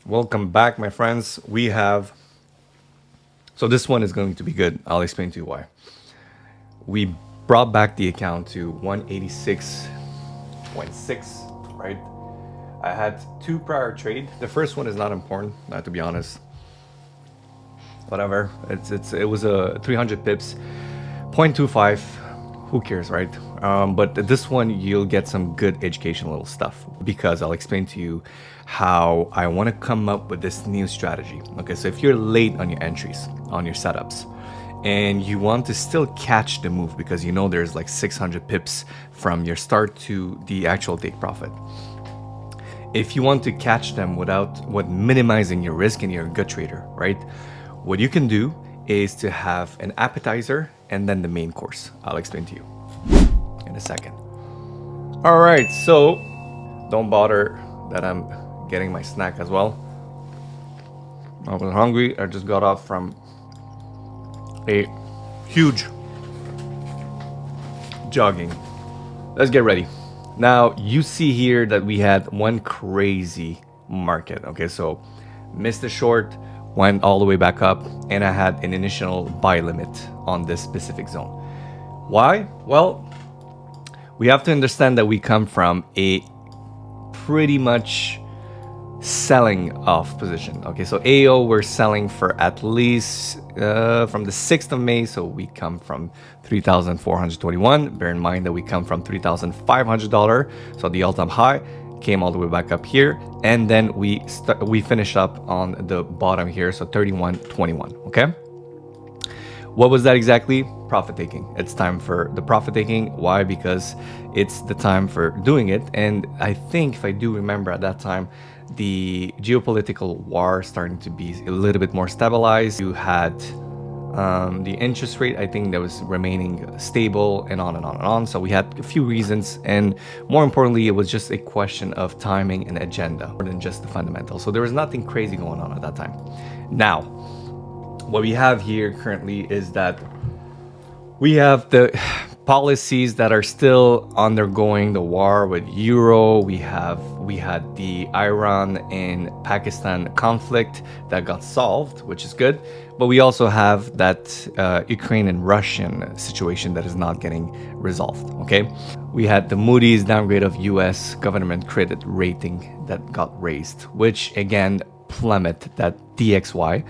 Welcome back, my friends. We have, so this one is going to be good. I'll explain to you why. We brought back the account to 186.6, right? I had two prior trade. The first one is not important, not to be honest. Whatever. It was a 300 pips, 0.25. Who cares, right? But this one, you'll get some good educational stuff because I'll explain to you how I want to come up with this new strategy. Okay, so if you're late on your entries, on your setups, and you want to still catch the move because you know there's like 600 pips from your start to the actual take profit. If you want to catch them without minimizing your risk and you're a good trader, right? What you can do is to have an appetizer and then the main course. I'll explain to you in a second. All right, so don't bother that I'm getting my snack as well. I was hungry. I just got off from a huge jogging. Let's get ready. Now you see here that we had one crazy market. Okay, so missed the short, went all the way back up, and I had an initial buy limit on this specific zone. Why? Well, we have to understand that we come from a pretty much selling off position. Okay, so AO we're selling for at least from the 6th of May, so we come from 3,421. Bear in mind that we come from $3,500, so the all-time high came all the way back up here, and then we finish up on the bottom here, so 31.21. Okay, what was that exactly? Profit taking. It's time for the profit taking. Why? Because it's the time for doing it. And I think, if I do remember at that time, the geopolitical war starting to be a little bit more stabilized. You had the interest rate, I think, that was remaining stable, and on and on and on. So we had a few reasons, and more importantly, it was just a question of timing and agenda more than just the fundamentals. So there was nothing crazy going on at that time. Now, what we have here currently is that we have the policies that are still undergoing the war with Euro. We had the Iran and Pakistan conflict that got solved, which is good. But we also have that Ukraine and Russian situation that is not getting resolved. Okay, we had the Moody's downgrade of U.S. government credit rating that got raised, which again plummeted that DXY.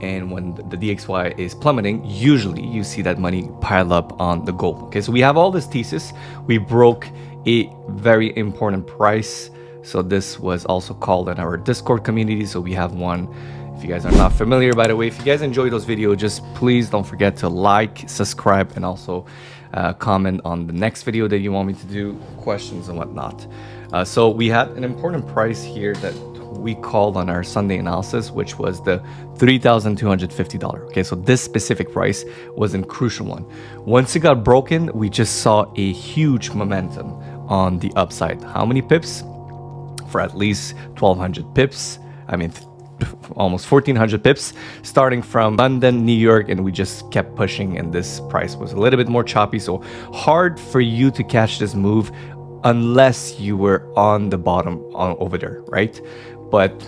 And when the DXY is plummeting, usually you see that money pile up on the gold. Okay, so we have all this thesis. We broke a very important price. So this was also called in our Discord community. So we have one. If you guys are not familiar, by the way, if you guys enjoy those videos, just please don't forget to like, subscribe, and also comment on the next video that you want me to do, questions and whatnot. So we had an important price here that we called on our Sunday analysis, which was the $3,250. Okay, so this specific price was a crucial one. Once it got broken, we just saw a huge momentum on the upside. How many pips? For at least 1,200 pips. I mean, almost 1,400 pips, starting from London, New York, and we just kept pushing, and this price was a little bit more choppy. So hard for you to catch this move unless you were on the bottom over there, right? But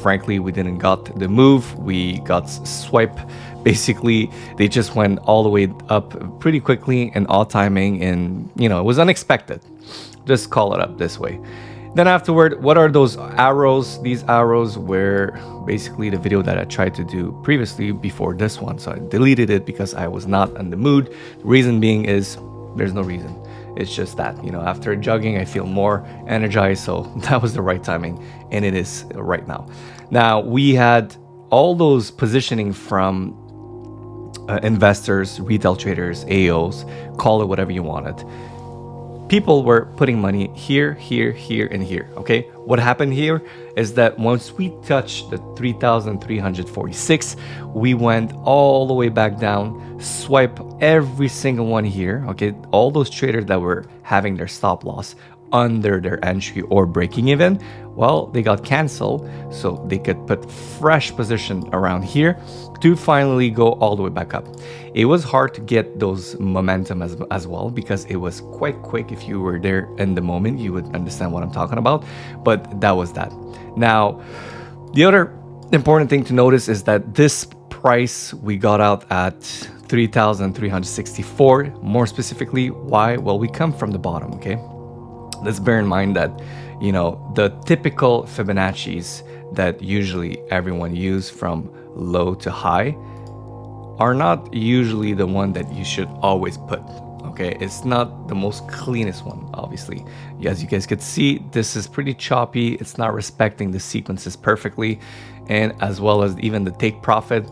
frankly, we didn't got the move. We got swipe. Basically, they just went all the way up pretty quickly and all timing, and it was unexpected. Just call it up this way. Then afterward, what are those arrows? These arrows were basically the video that I tried to do previously before this one. So I deleted it because I was not in the mood. The reason being is there's no reason. It's just that, after jogging, I feel more energized. So that was the right timing, and it is right now. Now, we had all those positioning from investors, retail traders, AOs, call it whatever you wanted. People were putting money here, here, here, and here. Okay, what happened here is that once we touched the 3,346, we went all the way back down, swipe every single one here. Okay, all those traders that were having their stop loss under their entry or breaking even, well, they got canceled, so they could put fresh position around here to finally go all the way back up. It was hard to get those momentum as well, because it was quite quick. If you were there in the moment, you would understand what I'm talking about, but that was that. Now, The other important thing to notice is that this price we got out at 3,364. More specifically, why? Well, we come from the bottom, okay? Let's bear in mind that, you know, the typical Fibonacci's that usually everyone use from low to high are not usually the one that you should always put. Okay, it's not the most cleanest one, obviously. As you guys could see, this is pretty choppy. It's not respecting the sequences perfectly, and as well as even the take profit.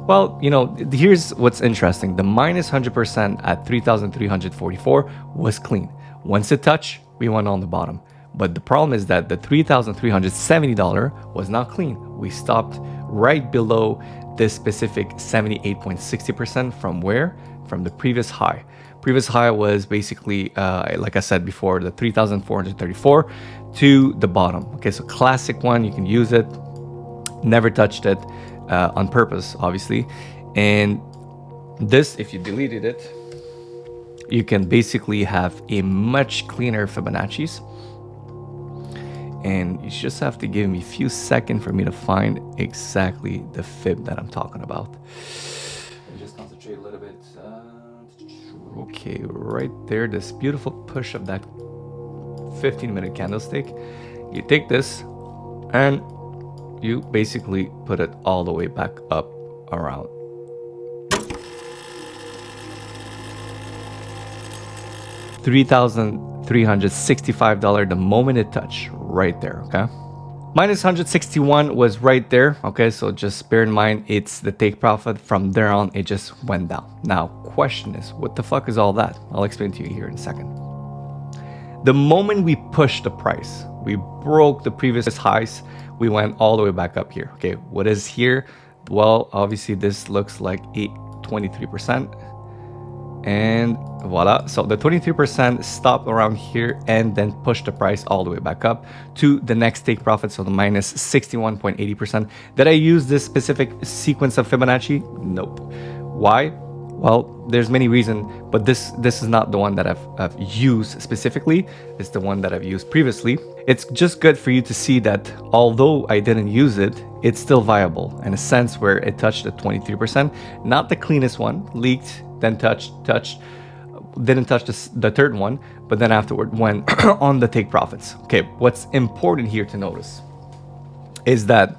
Well, you know, here's what's interesting. The minus 100% at 3,344 was clean. Once it touched, we went on the bottom. But the problem is that the $3,370 was not clean. We stopped right below this specific 78.60% from where? From the previous high. Previous high was basically, like I said before, the 3,434 to the bottom. Okay, so classic one, you can use it. Never touched it on purpose, obviously. And this, if you deleted it, you can basically have a much cleaner Fibonacci's. And you just have to give me a few seconds for me to find exactly the fib that I'm talking about. Just concentrate a little bit. Okay, right there, this beautiful push of that 15-minute candlestick. You take this and you basically put it all the way back up around. $3,365 the moment it touched, right there, okay? Minus 161 was right there, okay? So just bear in mind, it's the take profit. From there on, it just went down. Now, question is, what the fuck is all that? I'll explain to you here in a second. The moment we pushed the price, we broke the previous highs, we went all the way back up here, okay? What is here? Well, obviously this looks like a 23%. And voila, so the 23% stopped around here and then pushed the price all the way back up to the next take profit, so the minus 61.80%. Did I use this specific sequence of Fibonacci? Nope. Why? Well, there's many reasons, but this is not the one that I've used specifically. It's the one that I've used previously. It's just good for you to see that although I didn't use it, it's still viable in a sense where it touched the 23%, not the cleanest one, leaked, then touched, didn't touch the third one, but then afterward went on the take profits. Okay, what's important here to notice is that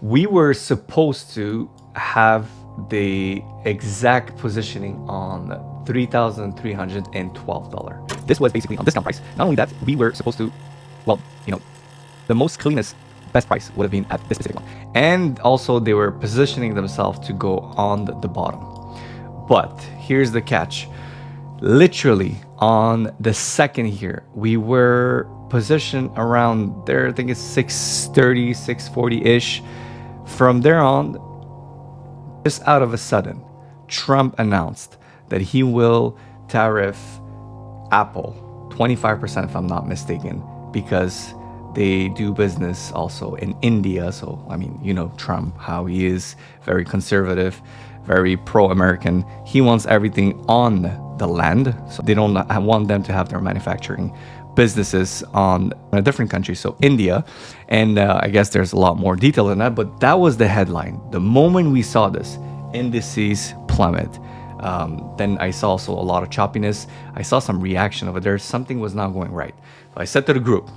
we were supposed to have the exact positioning on $3,312. This was basically on discount price. Not only that, we were supposed to, well, you know, the most cleanest best price would have been at this specific one. And also they were positioning themselves to go on the bottom. But here's the catch. Literally on the second here, we were positioned around there. I think it's 630, 640-ish. From there on, just out of a sudden, Trump announced that he will tariff Apple 25%, if I'm not mistaken, because they do business also in India. So, I mean, you know Trump, how he is very conservative, very pro-American. He wants everything on the land. So they don't want them to have their manufacturing businesses on a different country, so India. And I guess there's a lot more detail in that, but that was the headline. The moment we saw this, indices plummet. Then I saw also a lot of choppiness. I saw some reaction over there. Something was not going right. So I said to the group,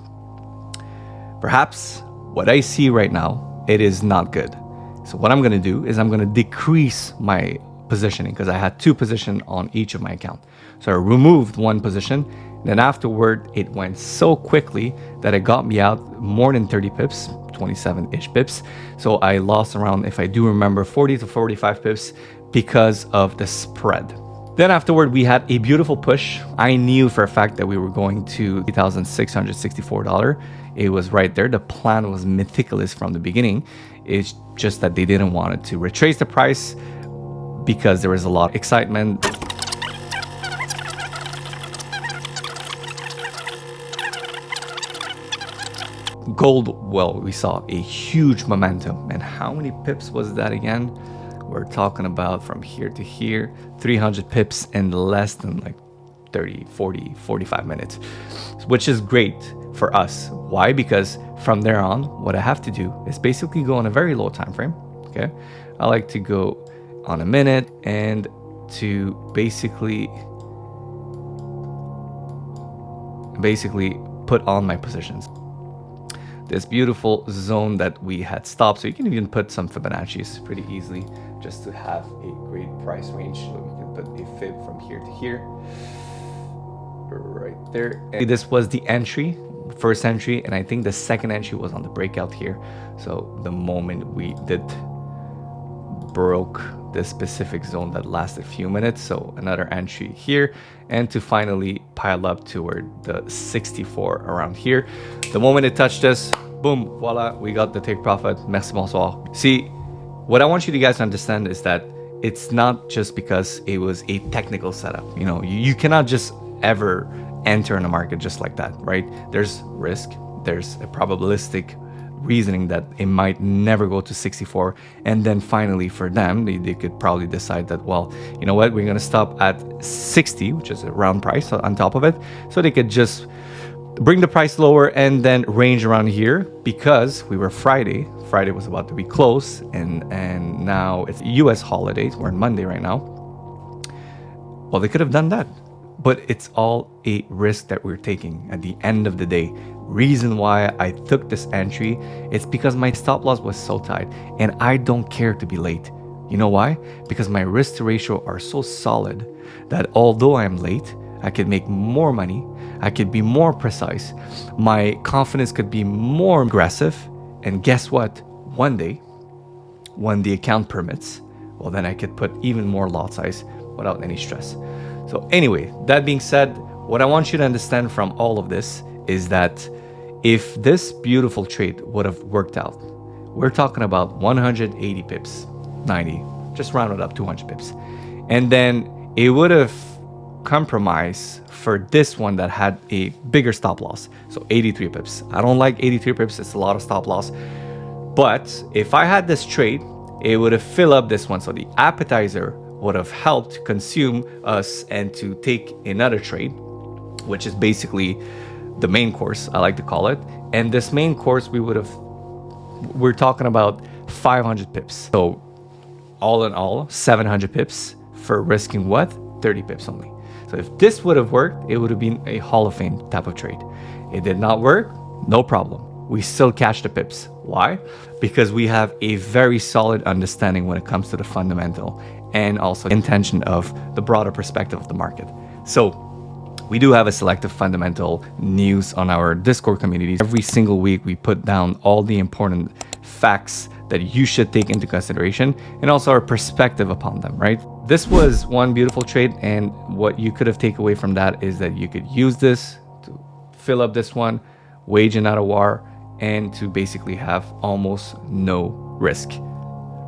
perhaps what I see right now, it is not good. So what I'm going to do is I'm going to decrease my positioning, because I had two positions on each of my account. So I removed one position. Then afterward, it went so quickly that it got me out more than 30 pips, 27-ish pips. So I lost around, if I do remember, 40 to 45 pips because of the spread. Then afterward, we had a beautiful push. I knew for a fact that we were going to $3,664. It was right there. The plan was meticulous from the beginning. It's just that they didn't want it to retrace the price because there was a lot of excitement. Gold, well, we saw a huge momentum. And how many pips was that again? We're talking about from here to here, 300 pips in less than like 30, 40, 45 minutes, which is great for us. Why? Because from there on, what I have to do is basically go on a very low time frame. Okay, I like to go on a minute and to basically put on my positions. This beautiful zone that we had stopped. So you can even put some Fibonacci's pretty easily just to have a great price range. So we can put a fib from here to here, right there. And this was the entry, first entry, and I think the second entry was on the breakout here. So the moment we broke this specific zone that lasted a few minutes, so another entry here, and to finally pile up toward the 64 around here. The moment it touched us, boom, voila, we got the take profit. Merci, bonsoir. See, what I want you guys to understand is that it's not just because it was a technical setup. You know, you cannot just ever enter in a market just like that, right? There's risk, there's a probabilistic reasoning that it might never go to 64, and then finally for them they could probably decide that, well, you know what, we're going to stop at 60, which is a round price on top of it, so they could just bring the price lower and then range around here. Because we were Friday was about to be closed, and now it's US holidays, we're on Monday right now. Well, they could have done that, but it's all a risk that we're taking at the end of the day. Reason why I took this entry, it's because my stop loss was so tight and I don't care to be late. You know why? Because my risk to ratio are so solid that although I'm late, I could make more money, I could be more precise, my confidence could be more aggressive, and guess what? One day, when the account permits, well, then I could put even more lot size without any stress. So anyway, that being said, what I want you to understand from all of this is that if this beautiful trade would have worked out, we're talking about 180 pips, 90, just round it up, 200 pips. And then it would have compromised for this one that had a bigger stop loss. So 83 pips. I don't like 83 pips. It's a lot of stop loss. But if I had this trade, it would have filled up this one. So the appetizer would have helped consume us and to take another trade, which is basically the main course, I like to call it. And this main course, we're talking about 500 pips. So all in all, 700 pips for risking what? 30 pips only. So if this would have worked, it would have been a Hall of Fame type of trade. It did not work, no problem. We still catch the pips. Why? Because we have a very solid understanding when it comes to the fundamental and also intention of the broader perspective of the market. So we do have a selective fundamental news on our Discord communities. Every single week, we put down all the important facts that you should take into consideration and also our perspective upon them, right? This was one beautiful trade, and what you could have taken away from that is that you could use this to fill up this one, wage another war, and to basically have almost no risk.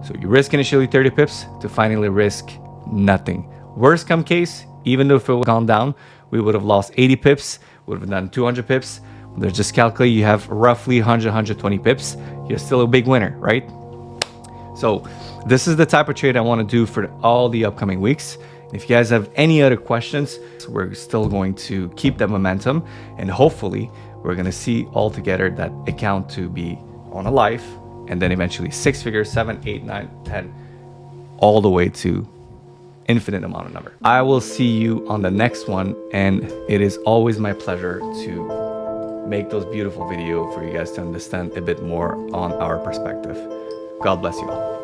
So you risk initially 30 pips to finally risk nothing. Worst come case, even though if it would have gone down, we would have lost 80 pips, would have done 200 pips. Let's just calculate, you have roughly 100, 120 pips. You're still a big winner, right? So this is the type of trade I want to do for all the upcoming weeks. If you guys have any other questions, we're still going to keep that momentum, and hopefully we're going to see all together that account to be on a life, and then eventually 6 figures, 7, 8, 9, 10, all the way to infinite amount of number. I will see you on the next one, and it is always my pleasure to make those beautiful videos for you guys to understand a bit more on our perspective. God bless you all.